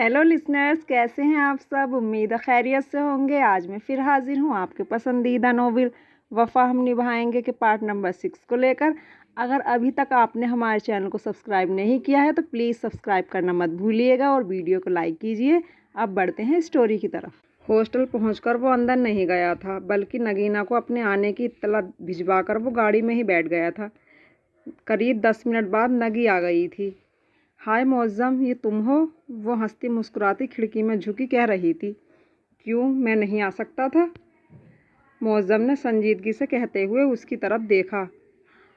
Hello listeners, कैसे हैं आप सब। उम्मीद है खैरियत से होंगे। आज मैं फिर हाजिर हूं आपके पसंदीदा नोवेल वफ़ा हम निभाएंगे के पार्ट नंबर 6 को लेकर। अगर अभी तक आपने हमारे चैनल को सब्सक्राइब नहीं किया है तो प्लीज़ सब्सक्राइब करना मत भूलिएगा और वीडियो को लाइक कीजिए। अब बढ़ते हैं स्टोरी की तरफ। हॉस्टल पहुंचकर वो अंदर नहीं गया था, बल्कि नगीना को अपने आने की इत्तला भिजवा कर वो गाड़ी में ही बैठ गया था। करीब 10 मिनट बाद नगी आ गई थी। हाय मौज़म, ये तुम हो? वो हंसती मुस्कुराती खिड़की में झुकी कह रही थी। क्यों, मैं नहीं आ सकता था? मौज़म ने संजीदगी से कहते हुए उसकी तरफ देखा।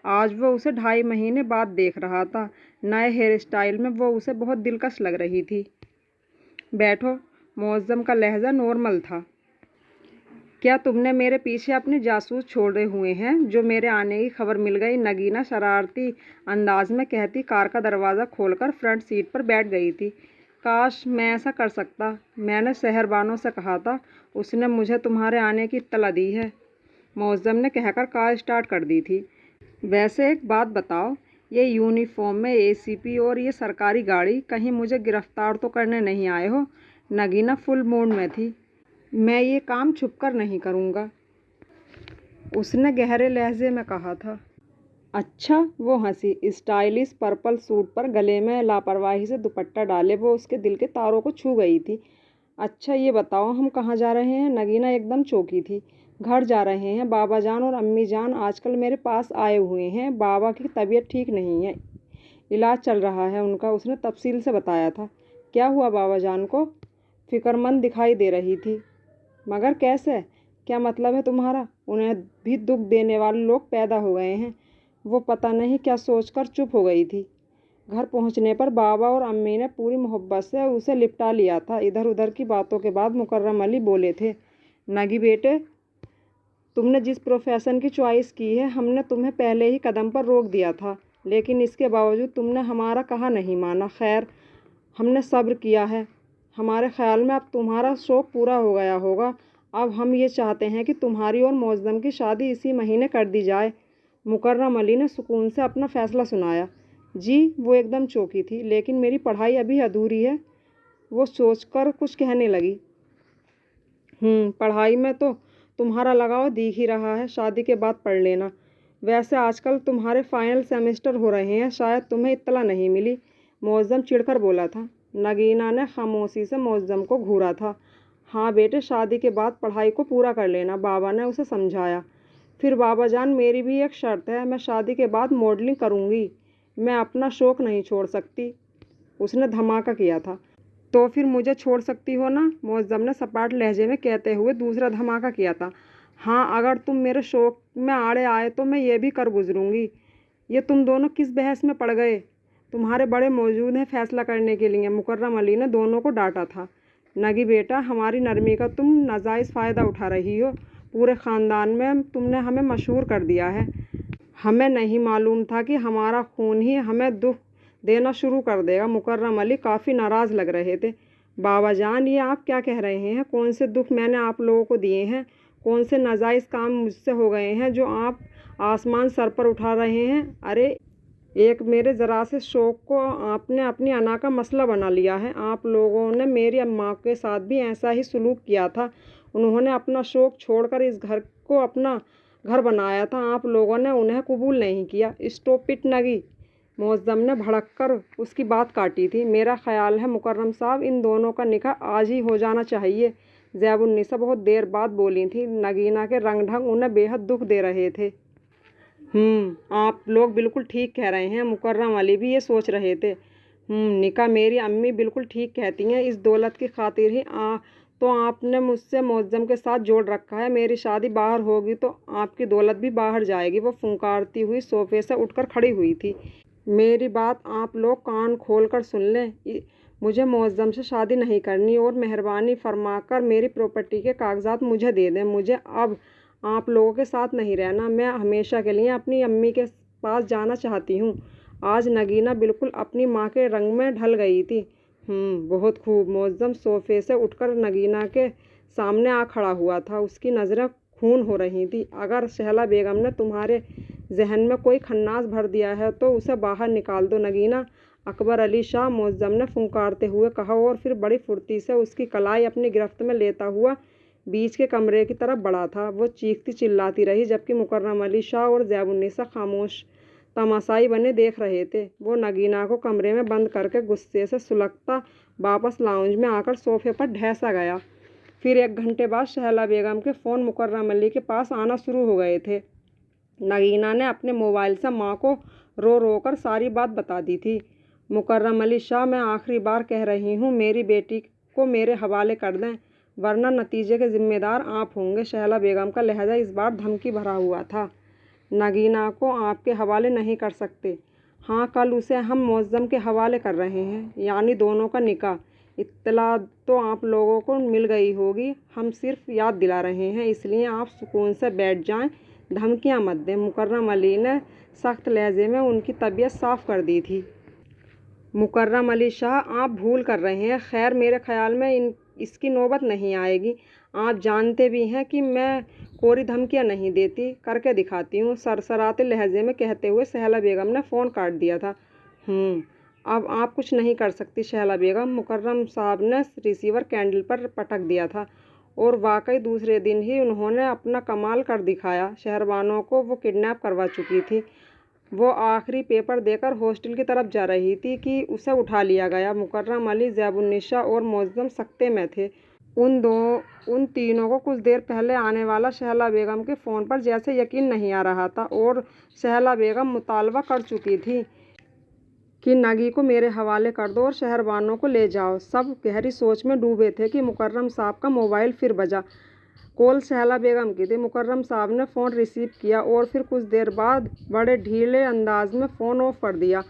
आज वो उसे 2.5 महीने बाद देख रहा था। नए हेयर स्टाइल में वो उसे बहुत दिलकश लग रही थी। बैठो। मौज़म का लहजा नॉर्मल था। क्या तुमने मेरे पीछे अपने जासूस छोड़े हुए हैं? जो मेरे आने की खबर मिल गई, नगीना शरारती अंदाज में कहती कार का दरवाज़ा खोलकर फ्रंट सीट पर बैठ गई थी। काश मैं ऐसा कर सकता। मैंने शहरबानों से कहा था, उसने मुझे तुम्हारे आने की इत्तला दी है। मौज़म ने कहकर कार स्टार्ट कर दी थी। वैसे एक बात बताओ, ये यूनिफॉर्म में एसीपी और ये सरकारी गाड़ी, कहीं मुझे गिरफ्तार तो करने नहीं आए हो? नगीना फुल मूड में थी। मैं ये काम छुपकर नहीं करूँगा, उसने गहरे लहजे में कहा था। अच्छा, वो हंसी। स्टाइलिश पर्पल सूट पर गले में लापरवाही से दुपट्टा डाले वो उसके दिल के तारों को छू गई थी। अच्छा ये बताओ, हम कहाँ जा रहे हैं? नगीना एकदम चौंकी थी। घर जा रहे हैं। बाबा जान और अम्मी जान आजकल मेरे पास आए हुए हैं। बाबा की तबीयत ठीक नहीं है, इलाज चल रहा है उनका, उसने तफसील से बताया था। क्या हुआ बाबा जान को? फिक्रमंद दिखाई दे रही थी। मगर कैसे? क्या मतलब है तुम्हारा? उन्हें भी दुख देने वाले लोग पैदा हो गए हैं। वो पता नहीं क्या सोचकर चुप हो गई थी। घर पहुंचने पर बाबा और अम्मी ने पूरी मोहब्बत से उसे लिपटा लिया था। इधर उधर की बातों के बाद मुकर्रम अली बोले थे, नगी बेटे, तुमने जिस प्रोफेशन की चॉइस की है, हमने तुम्हें पहले ही कदम पर रोक दिया था, लेकिन इसके बावजूद तुमने हमारा कहा नहीं माना। खैर, हमने सब्र किया है। हमारे ख्याल में अब तुम्हारा शौक़ पूरा हो गया होगा। अब हम ये चाहते हैं कि तुम्हारी और मौज़म की शादी इसी महीने कर दी जाए। मुकर्रम अली ने सुकून से अपना फ़ैसला सुनाया। जी, वो एकदम चौंकी थी। लेकिन मेरी पढ़ाई अभी अधूरी है, वो सोचकर कुछ कहने लगी। पढ़ाई में तो तुम्हारा लगाव दिख ही रहा है। शादी के बाद पढ़ लेना। वैसे आजकल तुम्हारे फाइनल सेमेस्टर हो रहे हैं, शायद तुम्हें इत्तला नहीं मिली, मौज़म चिढ़कर बोला था। नगीना ने खामोशी से मौज़म को घूरा था। हाँ बेटे, शादी के बाद पढ़ाई को पूरा कर लेना, बाबा ने उसे समझाया। फिर बाबा जान, मेरी भी एक शर्त है, मैं शादी के बाद मॉडलिंग करूँगी। मैं अपना शौक़ नहीं छोड़ सकती, उसने धमाका किया था। तो फिर मुझे छोड़ सकती हो ना, मौज़म ने सपाट लहजे में कहते हुए दूसरा धमाका किया था। हाँ, अगर तुम मेरे शौक़ में आड़े आए तो मैं ये भी कर गुजरूँगी। ये तुम दोनों किस बहस में पड़ गए? तुम्हारे बड़े मौजूद हैं फैसला करने के लिए, मुकर्रम अली ने दोनों को डांटा था। नगी बेटा, हमारी नरमी का तुम नाजायज़ फ़ायदा उठा रही हो। पूरे ख़ानदान में तुमने हमें मशहूर कर दिया है। हमें नहीं मालूम था कि हमारा खून ही हमें दुख देना शुरू कर देगा। मुकर्रम अली काफ़ी नाराज़ लग रहे थे। बाबा जान, ये आप क्या कह रहे हैं? कौन से दुख मैंने आप लोगों को दिए हैं? कौन से नाजायज़ काम मुझसे हो गए हैं जो आप आसमान सर पर उठा रहे हैं? अरे, एक मेरे ज़रा से शौक़ को आपने अपनी अना का मसला बना लिया है। आप लोगों ने मेरी अम्मा के साथ भी ऐसा ही सलूक किया था। उन्होंने अपना शौक़ छोड़कर इस घर को अपना घर बनाया था। आप लोगों ने उन्हें कबूल नहीं किया। स्टॉप इट नगी, मौज़म ने भड़क कर उसकी बात काटी थी। मेरा ख्याल है मुकर्रम साहब, इन दोनों का निकाह आज ही हो जाना चाहिए। ज़ैबुन्निसा बहुत देर बाद बोली थी। नगीना के रंग ढंग उन्हें बेहद दुख दे रहे थे। आप लोग बिल्कुल ठीक कह रहे हैं, मुकर्रम अली भी ये सोच रहे थे। निकाह, मेरी अम्मी बिल्कुल ठीक कहती हैं। इस दौलत की खातिर ही तो आपने मुझसे मौज़म के साथ जोड़ रखा है। मेरी शादी बाहर होगी तो आपकी दौलत भी बाहर जाएगी। वो फुंकारती हुई सोफे से उठकर खड़ी हुई थी। मेरी बात आप लोग कान खोल कर सुन लें। मुझे मौज़म से शादी नहीं करनी और मेहरबानी फरमाकर मेरी प्रॉपर्टी के कागजात मुझे दे दें। मुझे अब आप लोगों के साथ नहीं रहना। मैं हमेशा के लिए अपनी अम्मी के पास जाना चाहती हूँ। आज नगीना बिल्कुल अपनी माँ के रंग में ढल गई थी। बहुत खूब। मौज़म सोफे से उठकर नगीना के सामने आ खड़ा हुआ था। उसकी नज़रें खून हो रही थी। अगर शहला बेगम ने तुम्हारे जहन में कोई खन्नास भर दिया है तो उसे बाहर निकाल दो। नगीना, अकबर अली शाह, मुअज्जम ने फुंकारते हुए कहा, और फिर बड़ी फुर्ती से उसकी कलाई अपनी गिरफ्त में लेता हुआ बीच के कमरे की तरफ बढ़ा था। वो चीखती चिल्लाती रही, जबकि मुकर्रम अली शाह और ज़ैबुन्निसा खामोश तमाशाई बने देख रहे थे। वो नगीना को कमरे में बंद करके गुस्से से सुलगता वापस लाउंज में आकर सोफे पर ढैसा गया। फिर 1 घंटे बाद शहला बेगम के फ़ोन मुकर्रम अली के पास आना शुरू हो गए थे। नगीना ने अपने मोबाइल से माँ को रो रो कर सारी बात बता दी थी। मुकर्रम अली शाह, मैं आखिरी बार कह रही हूँ, मेरी बेटी को मेरे हवाले कर दें, वरना नतीजे के जिम्मेदार आप होंगे। शहला बेगम का लहजा इस बार धमकी भरा हुआ था। नगीना को आपके हवाले नहीं कर सकते। हाँ, कल उसे हम मुअज्जम के हवाले कर रहे हैं, यानी दोनों का निकाह। इत्तला तो आप लोगों को मिल गई होगी, हम सिर्फ याद दिला रहे हैं, इसलिए आप सुकून से बैठ जाएं, धमकियां मत दें। मुकर्रम अली ने सख्त लहजे में उनकी तबीयत साफ कर दी थी। मुकर्रम अली शाह, आप भूल कर रहे हैं। खैर, मेरे ख्याल में इसकी नौबत नहीं आएगी। आप जानते भी हैं कि मैं कोरी धमकियां नहीं देती, करके दिखाती हूँ, सरसराते लहजे में कहते हुए शहला बेगम ने फ़ोन काट दिया था। अब आप कुछ नहीं कर सकती शहला बेगम। मुकर्रम साहब ने रिसीवर कैंडल पर पटक दिया था, और वाकई दूसरे दिन ही उन्होंने अपना कमाल कर दिखाया। शहरबानों को वो किडनैप करवा चुकी थी। वो आखिरी पेपर देकर हॉस्टल की तरफ जा रही थी कि उसे उठा लिया गया। मुकर्रम अली, ज़ैबुन्निसा और मुअज्जम सख्ते में थे। उन तीनों को कुछ देर पहले आने वाला शहला बेगम के फ़ोन पर जैसे यकीन नहीं आ रहा था, और शहला बेगम मुतालबा कर चुकी थी कि नगी को मेरे हवाले कर दो और शहरबानों को ले जाओ। सब गहरी सोच में डूबे थे कि मुकर्रम साहब का मोबाइल फिर बजा। कॉल शहला बेगम की थी। मुकर्रम साहब ने फ़ोन रिसीव किया और फिर कुछ देर बाद बड़े ढीले अंदाज में फ़ोन ऑफ कर दिया।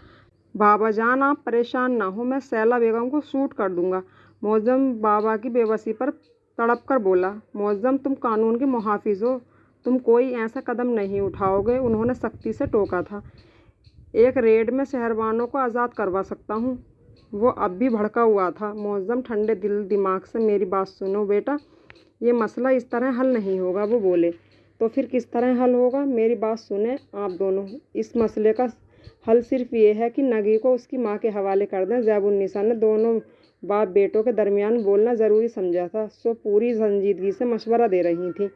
बाबा जान, आप परेशान ना हो, मैं शहला बेगम को शूट कर दूंगा। मुअज्जम बाबा की बेबसी पर तड़प कर बोला। मुअज्जम, तुम कानून के मुहाफिज हो, तुम कोई ऐसा कदम नहीं उठाओगे, उन्होंने सख्ती से टोका था। एक रेड में शहरबानों को आज़ाद करवा सकता हूँ। वो अब भी भड़का हुआ था। मुअज्जम, ठंडे दिल दिमाग से मेरी बात सुनो बेटा, ये मसला इस तरह हल नहीं होगा। वो बोले। तो फिर किस तरह हल होगा? मेरी बात सुने आप दोनों। इस मसले का हल सिर्फ ये है कि नगी को उसकी माँ के हवाले कर दें। ज़ैबुन्निसा ने दोनों बाप बेटों के दरमियान बोलना ज़रूरी समझा था, सो पूरी संजीदगी से मशवरा दे रही थी।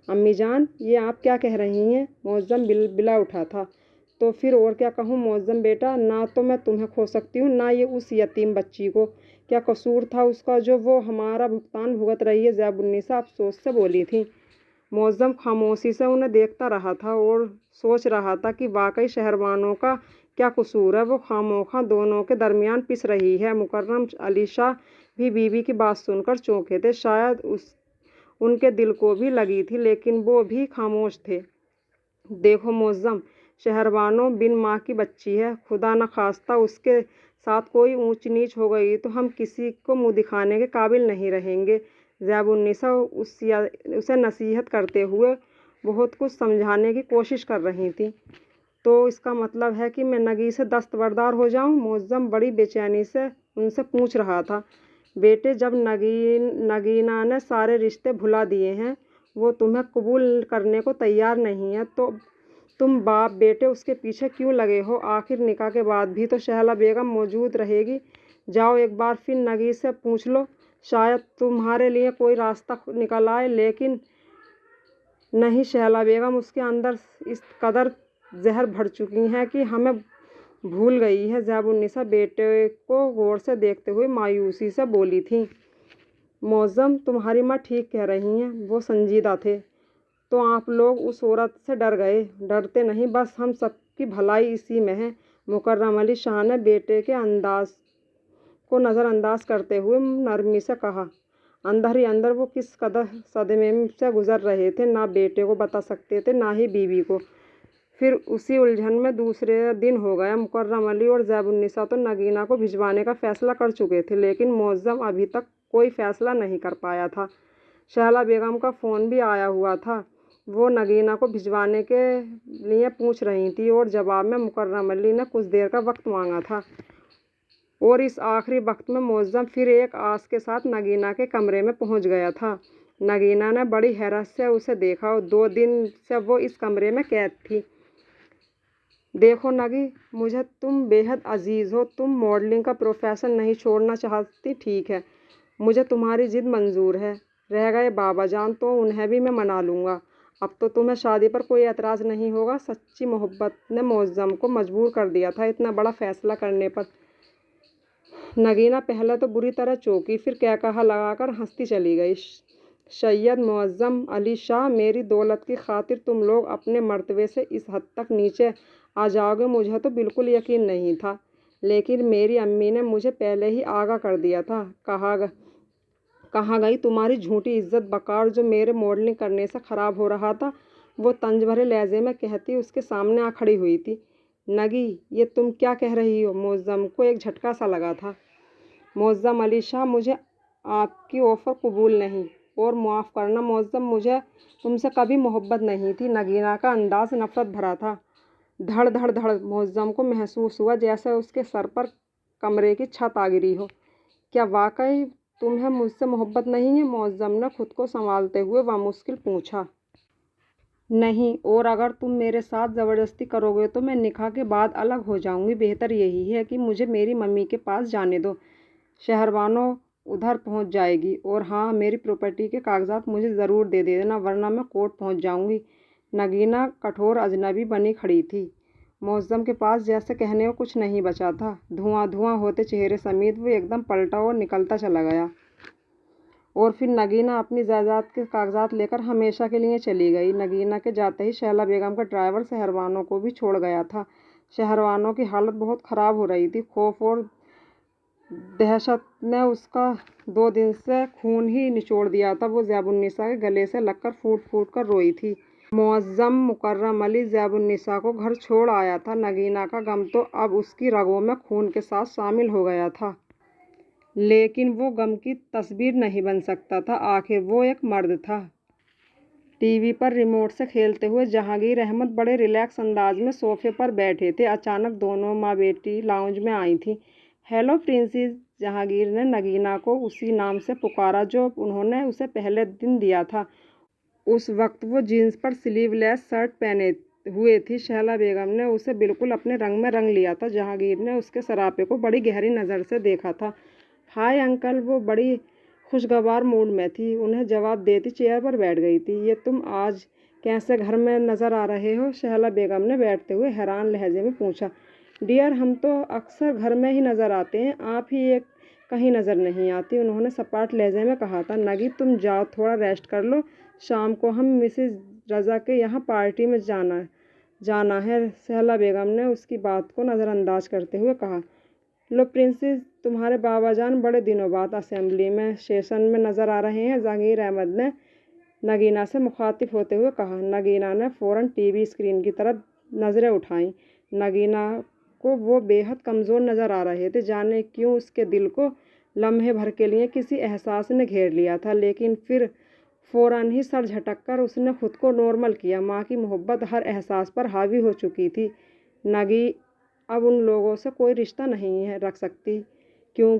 अम्मी जान, ये आप क्या कह रही हैं? मुअज्जम बिला उठा था। तो फिर और क्या कहूँ मुअज्जम बेटा, ना तो मैं तुम्हें खो सकती हूँ, ना ये उस यतीम बच्ची को। क्या कसूर था उसका जो वो हमारा भुगतान भुगत रही है? ज़ैबुन्निसा अफसोस से बोली थी। मुअज्जम खामोशी से उन्हें देखता रहा था और सोच रहा था कि वाकई शहरबानों का क्या कसूर है। वो खामोखा दोनों के दरमियान पिस रही है। मुकर्रम अली शाह भी बीवी की बात सुनकर चौंके थे। शायद उनके दिल को भी लगी थी, लेकिन वो भी खामोश थे। देखो मुअज्जम, शहरबानों बिन माँ की बच्ची है। खुदा न खास्ता उसके साथ कोई ऊंच नीच हो गई तो हम किसी को मुंह दिखाने के काबिल नहीं रहेंगे। ज़ैबुन्निसा उसे नसीहत करते हुए बहुत कुछ समझाने की कोशिश कर रही थी। तो इसका मतलब है कि मैं नगी से दस्तबरदार हो जाऊं? मुअज्जम बड़ी बेचैनी से उनसे पूछ रहा था। बेटे, जब नगीना ने सारे रिश्ते भुला दिए हैं, वो तुम्हें कबूल करने को तैयार नहीं है, तो तुम बाप बेटे उसके पीछे क्यों लगे हो? आखिर निकाह के बाद भी तो शहला बेगम मौजूद रहेगी। जाओ एक बार फिर नगी से पूछ लो, शायद तुम्हारे लिए कोई रास्ता निकल आए। लेकिन नहीं शहला बेगम, उसके अंदर इस कदर जहर भर चुकी हैं कि हमें भूल गई है। ज़ैबुन्निसा बेटे को गौर से देखते हुए मायूसी से बोली थी। मुअज्जम, तुम्हारी माँ ठीक कह रही हैं, वो संजीदा थे। तो आप लोग उस औरत से डर गए? डरते नहीं, बस हम सबकी भलाई इसी में है। मुकर्रम अली शाह ने बेटे के अंदाज को नज़रअंदाज करते हुए नरमी से कहा। अंदर ही अंदर वो किस कदर सदमे से गुजर रहे थे, ना बेटे को बता सकते थे, ना ही बीवी को। फिर उसी उलझन में दूसरे दिन हो गया। मुकर्रम अली और ज़ैबुन्निसा तो नगीना को भिजवाने का फ़ैसला कर चुके थे, लेकिन मुअज्जम अभी तक कोई फ़ैसला नहीं कर पाया था। शहला बेगम का फ़ोन भी आया हुआ था। वो नगीना को भिजवाने के लिए पूछ रही थी, और जवाब में मुकर्रम अली ने कुछ देर का वक्त मांगा था। और इस आखिरी वक्त में मुअज्जम फिर एक आस के साथ नगीना के कमरे में पहुंच गया था। नगीना ने बड़ी हैरत से उसे देखा, और 2 दिन से वो इस कमरे में कैद थी। देखो नगी, मुझे तुम बेहद अजीज़ हो। तुम मॉडलिंग का प्रोफेशन नहीं छोड़ना चाहती, ठीक है, मुझे तुम्हारी जिद मंजूर है। रह गए बाबा जान, तो उन्हें भी मैं मना लूँगा। अब तो तुम्हें शादी पर कोई एतराज़ नहीं होगा। सच्ची मोहब्बत ने मौज़म को मजबूर कर दिया था इतना बड़ा फैसला करने पर। नगीना पहले तो बुरी तरह चौंकी, फिर क्या कहा लगाकर हंसती चली गई। सैयद मुअज़्ज़म अली शाह, मेरी दौलत की खातिर तुम लोग अपने मर्तबे से इस हद तक नीचे आ जाओगे, मुझे तो बिल्कुल यकीन नहीं था। लेकिन मेरी अम्मी ने मुझे पहले ही आगाह कर दिया था। कहाँ गई तुम्हारी झूठी इज्जत बकार जो मेरे मॉडलिंग करने से ख़राब हो रहा था, वो तंज भरे लहजे में कहती उसके सामने आ खड़ी हुई थी। नगी, ये तुम क्या कह रही हो? मुअज़्ज़म को एक झटका सा लगा था। मुअज़्ज़म अली शाह, मुझे आपकी ऑफ़र कबूल नहीं। और माफ़ करना मुअज़्ज़म, मुझे तुमसे कभी मोहब्बत नहीं थी। नगीना का अंदाज़ नफ़रत भरा था। धड़ धड़ धड़ मुअज़्ज़म को महसूस हुआ जैसे उसके सर पर कमरे की छत आ गिरी हो। क्या वाकई तुम्हें मुझसे मोहब्बत नहीं है? मुअज़्ज़म ने खुद को संभालते हुए बामुश्किल पूछा। नहीं, और अगर तुम मेरे साथ ज़बरदस्ती करोगे तो मैं निकाह के बाद अलग हो जाऊंगी। बेहतर यही है कि मुझे मेरी मम्मी के पास जाने दो। शहरबानो उधर पहुंच जाएगी। और हाँ, मेरी प्रॉपर्टी के कागजात मुझे ज़रूर दे देना, वरना मैं कोर्ट पहुंच जाऊंगी। नगीना कठोर अजनबी बनी खड़ी थी। मुअज़्ज़म के पास जैसे कहने को कुछ नहीं बचा था। धुआं धुआं होते चेहरे समेत वो एकदम पलटा और निकलता चला गया। और फिर नगीना अपनी जायदाद के कागजात लेकर हमेशा के लिए चली गई। नगीना के जाते ही शैला बेगम का ड्राइवर शहरबानो को भी छोड़ गया था। शहरबानो की हालत बहुत ख़राब हो रही थी। खौफ और दहशत ने उसका 2 दिन से खून ही निचोड़ दिया था। वो ज़ैबुन्निसा के गले से लगकर फूट फूट कर रोई थी। मुअज़्ज़म मुकर्रम अली ज़ैबुन्निसा को घर छोड़ आया था। नगीना का गम तो अब उसकी रगों में खून के साथ शामिल हो गया था। लेकिन वो गम की तस्वीर नहीं बन सकता था। आखिर वो एक मर्द था। टीवी पर रिमोट से खेलते हुए जहांगीर अहमद बड़े रिलैक्स अंदाज में सोफे पर बैठे थे। अचानक दोनों माँ बेटी लाउंज में आई थीं। हेलो प्रिंसेस, जहांगीर ने नगीना को उसी नाम से पुकारा जो उन्होंने उसे पहले दिन दिया था। उस वक्त वो जीन्स पर स्लीवलेस शर्ट पहने हुए थी। शैला बेगम ने उसे बिल्कुल अपने रंग में रंग लिया था। जहांगीर ने उसके सरापे को बड़ी गहरी नज़र से देखा था। हाय अंकल, वो बड़ी खुशगवार मूड में थी। उन्हें जवाब देती चेयर पर बैठ गई थी। ये तुम आज कैसे घर में नज़र आ रहे हो? शैला बेगम ने बैठते हुए हैरान लहजे में पूछा। डियर, हम तो अक्सर घर में ही नज़र आते हैं, आप ही एक कहीं नज़र नहीं आती, उन्होंने सपाट लहजे में कहा था। नगी, तुम जाओ, थोड़ा रेस्ट कर लो, शाम को हम मिसेज रज़ा के यहाँ पार्टी में जाना है। शैला बेगम ने उसकी बात को नज़रअंदाज करते हुए कहा। लो प्रिंसेस, तुम्हारे बाबा जान बड़े दिनों बाद असेंबली में सेशन में नज़र आ रहे हैं, जहांगीर अहमद ने नगीना से मुखातिब होते हुए कहा। नगीना ने फ़ौरन टीवी स्क्रीन की तरफ नज़रें उठाईं। नगीना को वो बेहद कमज़ोर नज़र आ रहे थे। जाने क्यों उसके दिल को लम्हे भर के लिए किसी एहसास ने घेर लिया था, लेकिन फिर फ़ौरन ही सर झटक कर उसने खुद को नॉर्मल किया। माँ की मोहब्बत हर एहसास पर हावी हो चुकी थी। नगी, अब उन लोगों से कोई रिश्ता नहीं है रख सकती। क्यों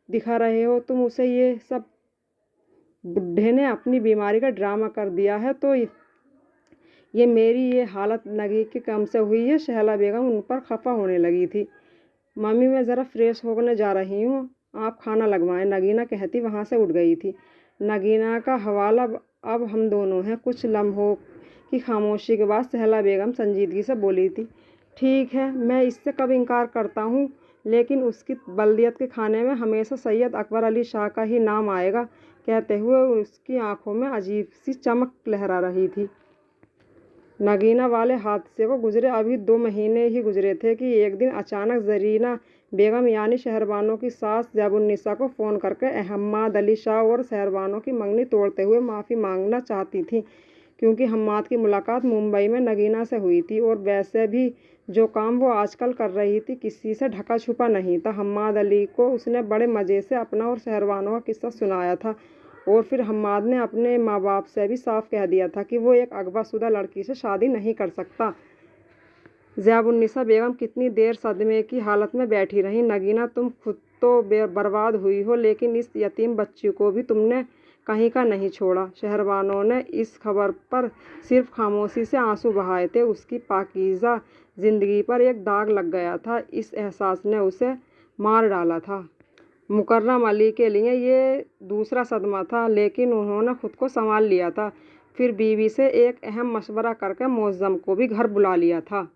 दिखा रहे हो तुम उसे ये सब? बुढ़े ने अपनी बीमारी का ड्रामा कर दिया है तो ये मेरी ये हालत नगी के कम से हुई है। शैला बेगम उन पर खफा होने लगी थी। मम्मी, मैं ज़रा फ्रेश होने जा रही हूँ, आप खाना लगवाएं, नगीना कहती वहाँ से उठ गई थी। नगीना का हवाला अब हम दोनों हैं। कुछ लम्हों की खामोशी के बाद शैला बेगम संजीदगी से बोली थी। ठीक है, मैं इससे कब इनकार करता हूँ, लेकिन उसकी बल्दियत के खाने में हमेशा सैयद अकबर अली शाह का ही नाम आएगा। कहते हुए उसकी आंखों में अजीब सी चमक लहरा रही थी। नगीना वाले हादसे को गुजरे अभी 2 महीने ही गुजरे थे कि एक दिन अचानक ज़रीना बेगम यानी शहरबानो की सास ज़ैबुन्निसा को फ़ोन करके हम्माद अली शाह और शहरबानो की मंगनी तोड़ते हुए माफ़ी मांगना चाहती थी, क्योंकि हम्माद की मुलाकात मुंबई में नगीना से हुई थी। और वैसे भी जो काम वो आजकल कर रही थी किसी से ढका छुपा नहीं था। हम्माद अली को उसने बड़े मज़े से अपना और शहरबानो का किस्सा सुनाया था। और फिर हम्माद ने अपने माँ बाप से भी साफ कह दिया था कि वो एक अगवाशुदा लड़की से शादी नहीं कर सकता। ज़ैबुन्निसा बेगम कितनी देर सदमे की हालत में बैठी रहीं। नगीना, तुम खुद तो बर्बाद हुई हो, लेकिन इस यतीम बच्ची को भी तुमने कहीं का नहीं छोड़ा। शहरवानों ने इस खबर पर सिर्फ खामोशी से आंसू बहाए थे। उसकी पाकीज़ा जिंदगी पर एक दाग लग गया था। इस एहसास ने उसे मार डाला था। मुकर्रम अली के लिए ये दूसरा सदमा था, लेकिन उन्होंने खुद को संभाल लिया था। फिर बीवी से एक अहम मशवरा करके मुअज्जम को भी घर बुला लिया था।